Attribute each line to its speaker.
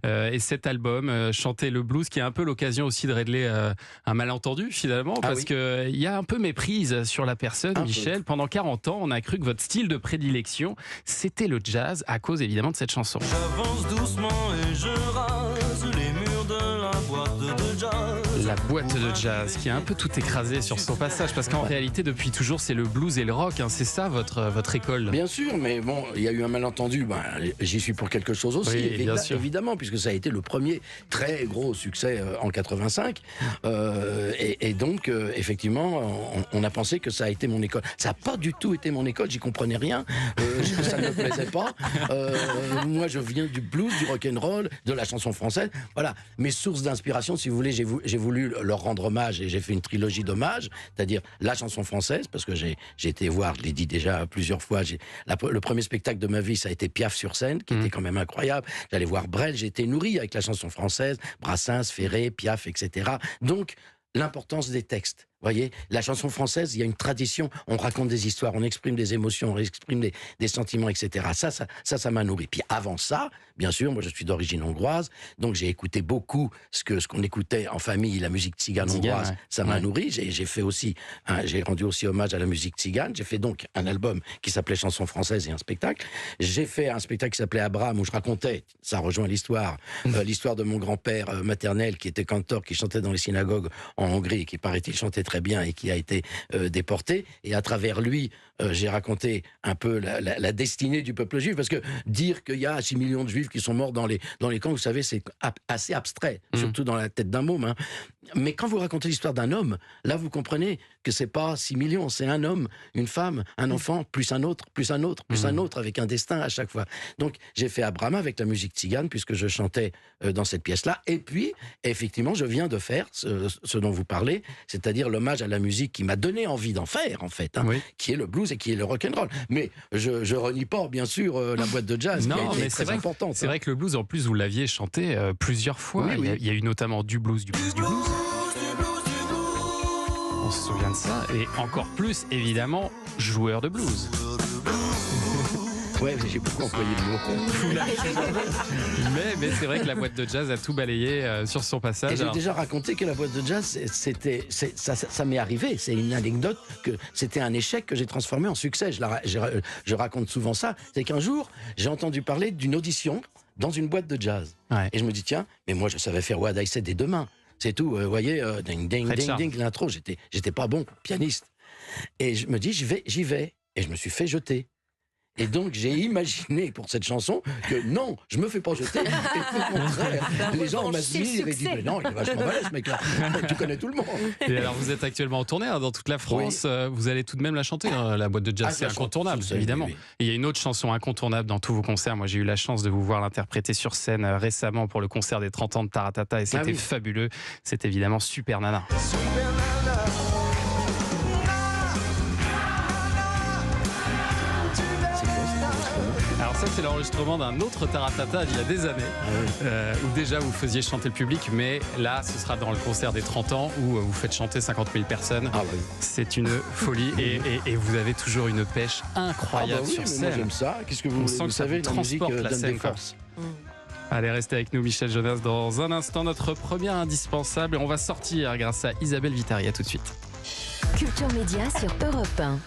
Speaker 1: et cet album, chanter le blues, qui est un peu l'occasion aussi de régler un malentendu finalement, parce que il y a un peu méprise sur la personne, Michel. Pendant 40 ans, on a cru que votre style de prédilection, c'était le jazz, à cause évidemment de cette chanson.
Speaker 2: J'avance doucement et je rase les murs de la boîte de jazz.
Speaker 1: La boîte de jazz qui a un peu tout écrasé sur son passage, parce qu'en réalité, depuis toujours, c'est le blues et le rock, hein. C'est ça votre école.
Speaker 3: Bien sûr, mais bon, il y a eu un malentendu. J'y suis pour quelque chose aussi,
Speaker 1: Oui, bien sûr.
Speaker 3: évidemment, puisque ça a été le premier très gros succès en 85. Et donc, effectivement, on a pensé que ça a été mon école. Ça n'a pas du tout été mon école, j'y comprenais rien. Ça ne me plaisait pas. Moi, je viens du blues, du rock'n'roll, de la chanson française. Voilà, mes sources d'inspiration, si vous voulez, j'ai voulu leur rendre hommage et j'ai fait une trilogie d'hommages, c'est-à-dire la chanson française, parce que j'ai été voir, je l'ai dit déjà plusieurs fois, le premier spectacle de ma vie, ça a été Piaf sur scène, qui était quand même incroyable. J'allais voir Brel, j'ai été nourri avec la chanson française, Brassens, Ferré, Piaf, etc. Donc, l'importance des textes. Vous voyez, la chanson française, il y a une tradition, on raconte des histoires, on exprime des émotions, on exprime des sentiments, etc. Ça m'a nourri. Puis avant ça, bien sûr, moi je suis d'origine hongroise, donc j'ai écouté beaucoup ce qu'on écoutait en famille, la musique tzigane hongroise, ça m'a nourri. J'ai rendu aussi hommage à la musique tzigane. J'ai fait donc un album qui s'appelait Chansons françaises et un spectacle. J'ai fait un spectacle qui s'appelait Abraham, où je racontais, ça rejoint l'histoire, l'histoire de mon grand-père maternel qui était cantor, qui chantait dans les synagogues en Hongrie, qui paraît-il chantait très bien et qui a été déporté. Et à travers lui, j'ai raconté un peu la destinée du peuple juif, parce que dire qu'il y a 6 millions de juifs qui sont morts dans les camps, vous savez, c'est assez abstrait, surtout dans la tête d'un môme. Hein. Mais quand vous racontez l'histoire d'un homme, là vous comprenez que c'est pas 6 millions, c'est un homme, une femme, un enfant, plus un autre, plus un autre, plus un autre, avec un destin à chaque fois. Donc j'ai fait Abraham avec la musique tzigane, puisque je chantais dans cette pièce-là. Et puis, effectivement, je viens de faire ce dont vous parlez, c'est-à-dire l'hommage à la musique qui m'a donné envie d'en faire, en fait, qui est le blues et qui est le rock'n'roll. Mais je renie pas, bien sûr, la boîte de jazz, qui a été très importante.
Speaker 1: C'est vrai que le blues, en plus, vous l'aviez chanté plusieurs fois.
Speaker 3: Oui.
Speaker 1: Il y a eu notamment du blues. On se souvient de ça. Et encore plus, évidemment, joueur de blues.
Speaker 3: Ouais, j'ai beaucoup employé le mot.
Speaker 1: mais c'est vrai que la boîte de jazz a tout balayé sur son passage.
Speaker 3: Et j'ai déjà raconté que la boîte de jazz, ça m'est arrivé. C'est une anecdote, que c'était un échec que j'ai transformé en succès. Je raconte souvent ça. C'est qu'un jour, j'ai entendu parler d'une audition dans une boîte de jazz. Ouais. Et je me dis, tiens, mais moi je savais faire What I Said dès demain. C'est tout, vous voyez, ding, ding, ding, ding, l'intro, j'étais pas bon pianiste. Et je me dis, j'y vais. Et je me suis fait jeter. Et donc, j'ai imaginé pour cette chanson que non, je me fais pas jeter. Et au contraire, les gens m'admirent et disent, mais non, il est vachement balèze, ce mec-là. Tu connais tout le monde.
Speaker 1: Et alors, vous êtes actuellement en tournée dans toute la France. Oui. Vous allez tout de même la chanter, la boîte de jazz. C'est incontournable, évidemment. Oui. Et il y a une autre chanson incontournable dans tous vos concerts. Moi, j'ai eu la chance de vous voir l'interpréter sur scène récemment pour le concert des 30 ans de Taratata. Et c'était fabuleux. C'est évidemment Super Nana.
Speaker 2: Super Nana.
Speaker 1: Alors ça, c'est l'enregistrement d'un autre Taratata d'il y a des années, où déjà vous faisiez chanter le public, mais là, ce sera dans le concert des 30 ans où vous faites chanter 50 000 personnes. C'est une folie et vous avez toujours une pêche incroyable sur scène.
Speaker 3: Moi, j'aime ça. Qu'est-ce que vous voulez, vous savez, la musique donne des forces.
Speaker 1: Allez, restez avec nous, Michel Jonas. Dans un instant, notre première indispensable. On va sortir grâce à Isabelle Vitari. À tout de suite.
Speaker 4: Culture Média sur Europe 1.